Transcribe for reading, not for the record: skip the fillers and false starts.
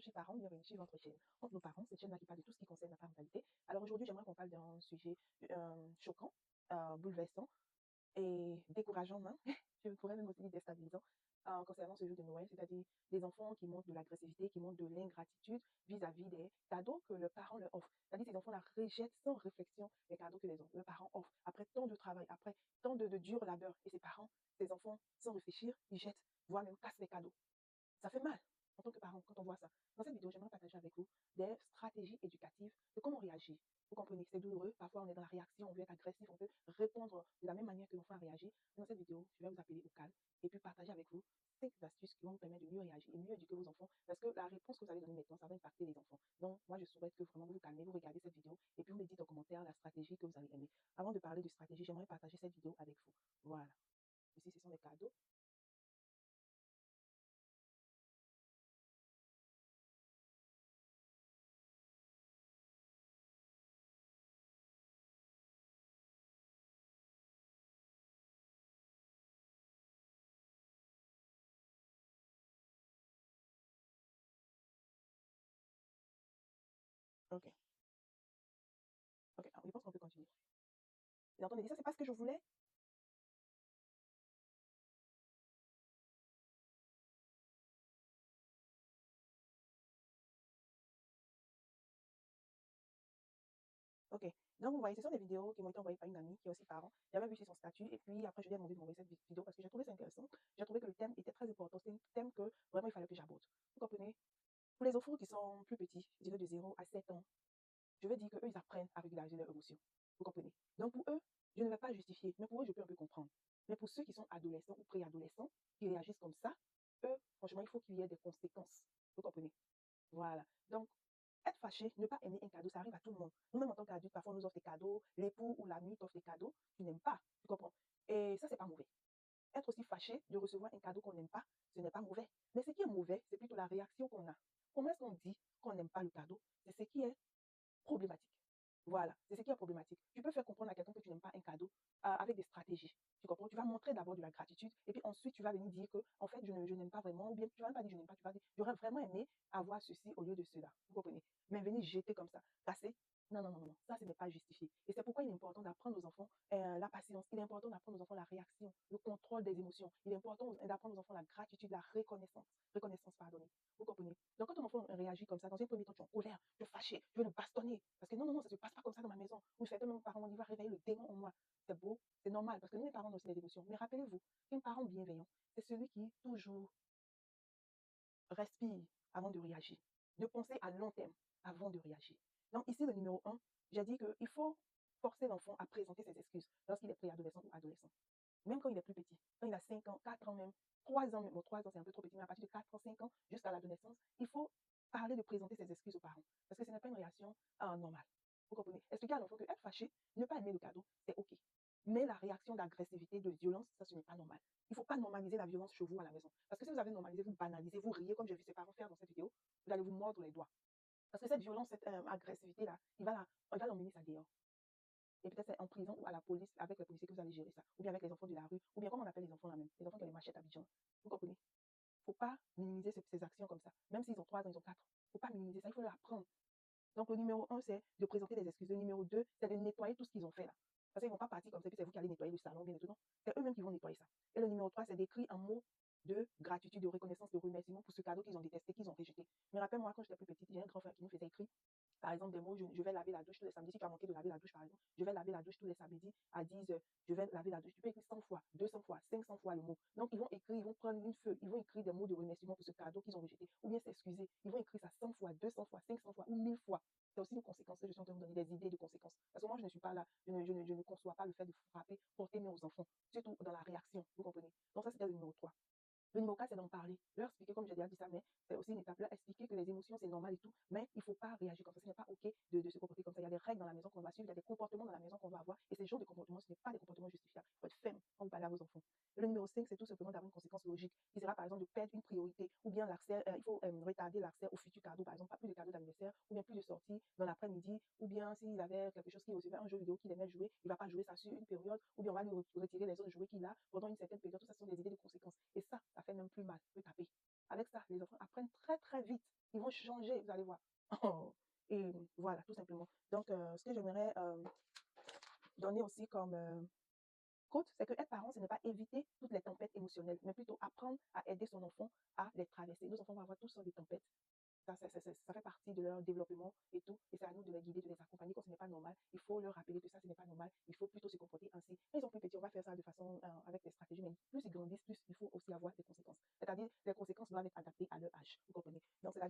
chers parents, bienvenue sur votre chaîne. Entre nos parents, cette chaîne-là qui parle de tout ce qui concerne la parentalité. Alors aujourd'hui, j'aimerais qu'on parle d'un sujet choquant, bouleversant et décourageant même. Je pourrais même aussi dire déstabilisant concernant ce jour de Noël, c'est-à-dire des enfants qui montrent de l'agressivité, qui montrent de l'ingratitude vis-à-vis des cadeaux que leurs parents leur offrent. C'est-à-dire ces enfants-là rejettent sans réflexion les cadeaux que leurs parents offrent. Après tant de travail, après tant de dur labeur, et ces parents, ces enfants, sans réfléchir, ils jettent, voire même cassent les cadeaux. Ça fait mal en tant que parent quand on voit ça. Dans cette vidéo, j'aimerais partager avec vous des stratégies éducatives de comment réagir. Vous comprenez, c'est douloureux. Parfois, on est dans la réaction, on veut être agressif, on veut répondre de la même manière que l'enfant a réagi. Dans cette vidéo, je vais vous appeler au calme et puis partager avec vous 5 astuces qui vont vous permettre de mieux réagir et mieux éduquer vos enfants parce que la réponse que vous allez donner maintenant, ça va impacter les enfants. Donc, moi, je souhaite que vraiment vous vous calmez, vous regardez cette vidéo et puis vous me dites en commentaire la stratégie que vous allez aimer. Avant de parler de stratégie, j'aimerais partager cette vidéo avec vous. Voilà. Ici, ce sont les cadeaux. OK. OK. Alors, je pense qu'on peut continuer. Et on dit, ça, c'est pas ce que je voulais. OK. Donc, vous voyez, ce sont des vidéos qui m'ont été envoyées par une amie qui est aussi parent. J'avais vu sur son statut et puis après, je lui ai demandé de m'envoyer cette vidéo parce que j'ai trouvé ça intéressant. J'ai trouvé que le thème était très important. C'est un thème que vraiment il fallait que j'aborde. Vous comprenez? Pour les enfants qui sont plus petits, je dirais de 0 à 7 ans, je veux dire qu'eux, ils apprennent à régulariser leurs émotions. Vous comprenez? Donc, pour eux, je ne vais pas justifier, mais pour eux, je peux un peu comprendre. Mais pour ceux qui sont adolescents ou préadolescents, qui réagissent comme ça, eux, franchement, il faut qu'il y ait des conséquences. Vous comprenez? Voilà. Donc, être fâché, ne pas aimer un cadeau, ça arrive à tout le monde. Nous-mêmes, en tant qu'adultes, parfois, on nous offre des cadeaux, l'époux ou l'ami t'offre des cadeaux, tu n'aimes pas, tu comprends? Et ça, c'est pas mauvais. Être aussi fâché de recevoir un cadeau qu'on n'aime pas, ce n'est pas mauvais. Mais ce qui est mauvais, c'est plutôt la réaction qu'on a. Comment est-ce qu'on dit qu'on n'aime pas le cadeau? C'est ce qui est problématique. Voilà, c'est ce qui est problématique. Tu peux faire comprendre à quelqu'un que tu n'aimes pas un cadeau avec des stratégies. Tu comprends? Tu vas montrer d'abord de la gratitude et puis ensuite tu vas venir dire que en fait je n'aime pas vraiment ou bien tu vas même pas dire je n'aime pas, tu vas dire j'aurais vraiment aimé avoir ceci au lieu de cela. Vous comprenez? Mais venir jeter comme ça, casser, non, non, non, non, ça ce n'est pas justifié. Et c'est pourquoi il est important d'apprendre aux enfants la patience, il est important d'apprendre aux enfants la réaction, le contrôle des émotions, il est important d'apprendre aux enfants la gratitude, la reconnaissance, pardonnez. Vous comprenez? Donc, quand ton enfant réagit comme ça, dans un premier temps, tu es en colère, tu es fâché, tu veux le bastonner. Parce que non, non, non, ça ne se passe pas comme ça dans ma maison. Ou certains parents, on y va réveiller le démon en moi. C'est beau, c'est normal, parce que nous, les parents, on a aussi des émotions. Mais rappelez-vous qu'un parent bienveillant, c'est celui qui toujours respire avant de réagir, de penser à long terme avant de réagir. Donc, ici, le numéro un, j'ai dit qu'il faut forcer l'enfant à présenter ses excuses lorsqu'il est préadolescent ou adolescent. Même quand il est plus petit, quand il a 5 ans, 4 ans même, 3 ans même, bon, 3 ans c'est un peu trop petit, mais à partir de 4 ans, 5 ans, jusqu'à l'adolescence, il faut parler de présenter ses excuses aux parents. Parce que ce n'est pas une réaction normale. Vous comprenez? Expliquer à l'enfant que être fâché, ne pas aimer le cadeau, c'est OK. Mais la réaction d'agressivité, de violence, ça, ce n'est pas normal. Il ne faut pas normaliser la violence chez vous à la maison. Parce que si vous avez normalisé, vous banalisez, vous riez, comme j'ai vu ses parents faire dans cette vidéo, vous allez vous mordre les doigts. Parce que cette violence, cette agressivité-là, il va l'emmener ça dehors. Et peut-être c'est en prison ou à la police, avec les policiers que vous allez gérer ça. Ou bien avec les enfants de la rue. Ou bien comment on appelle les enfants là même. Les enfants qui ont les machettes à Abidjan. Vous comprenez? Il ne faut pas minimiser ces actions comme ça. Même s'ils ont 3 ans, ils ont 4 ans. Il ne faut pas minimiser ça. Il faut leur apprendre. Donc le numéro un, c'est de présenter des excuses. Le numéro 2, c'est de nettoyer tout ce qu'ils ont fait là. Parce qu'ils ne vont pas partir comme ça, puis c'est vous qui allez nettoyer le salon, bien et tout. Non. C'est eux-mêmes qui vont nettoyer ça. Et le numéro 3, c'est d'écrire un mot de gratitude, de reconnaissance, de remerciement pour ce cadeau qu'ils ont détesté, qu'ils ont rejeté. Mais rappelle-moi, quand j'étais plus petite, j'ai un grand frère qui nous faisait écrire par exemple, des mots, je vais laver la douche tous les samedis. Si tu as manqué de laver la douche, par exemple, je vais laver la douche tous les samedis à 10 heures. Je vais laver la douche. Tu peux écrire 100 fois, 200 fois, 500 fois le mot. Donc, ils vont écrire, ils vont prendre une feuille, ils vont écrire des mots de remerciement pour ce cadeau qu'ils ont rejeté. Ou bien s'excuser. Ils vont écrire ça 100 fois, 200 fois, 500 fois ou 1000 fois. C'est aussi une conséquence. Je suis en train de vous donner des idées de conséquences. Parce que moi, je ne suis pas là. Je ne conçois pas le fait de frapper, porter main aux enfants. Surtout dans la réaction. Vous comprenez? Donc, ça, c'était le numéro 3. Le numéro 4, c'est d'en parler. Leur expliquer, comme j'ai déjà dit ça, mais c'est aussi une étape. Leur expliquer que les émotions, c'est normal et tout, mais il ne faut pas réagir comme ça. Ce n'est pas OK de se comporter comme ça. Il y a des règles dans la maison qu'on va suivre, il y a des comportements dans la maison qu'on va avoir. Et ces genres de comportements, ce n'est pas des comportements justifiables. Il faut être ferme quand vous parlez à vos enfants. Et le numéro 5, c'est tout simplement d'avoir une conséquence logique. Il sera par exemple de perdre une priorité, ou bien l'accès, il faut retarder l'accès au futur cadeau, par exemple, pas plus de cadeaux d'anniversaire, ou bien plus de sorties dans l'après-midi, ou bien s'il avait quelque chose qui recevait un jeu vidéo qu'il aimait jouer, il ne va pas jouer ça sur une période, ou bien on va lui retirer les autres jouets qu'il a pendant une certaine période. Tout ça sont des idées de conséquences. Et ça fait même plus mal. Peut taper. avec ça, les enfants apprennent très, très vite. Ils vont changer, vous allez voir. Et voilà, tout simplement. Donc, ce que j'aimerais donner aussi comme quote, c'est que être parent, ce n'est pas éviter toutes les tempêtes émotionnelles, mais plutôt apprendre à aider son enfant à les traverser. Nos enfants vont avoir tous sortes de tempêtes. Ça fait partie de leur développement et tout. Et c'est à nous de les guider, de les accompagner quand ce n'est pas normal. Il faut leur rappeler que ça, ce n'est pas normal. Il faut plutôt se comporter ainsi. Quand ils sont plus petits, on va faire ça de façon avec des stratégies. Mais plus ils grandissent, plus il faut aussi avoir des conséquences. C'est-à-dire, les conséquences doivent être adaptées à leur âge. Vous comprenez? Donc, c'est la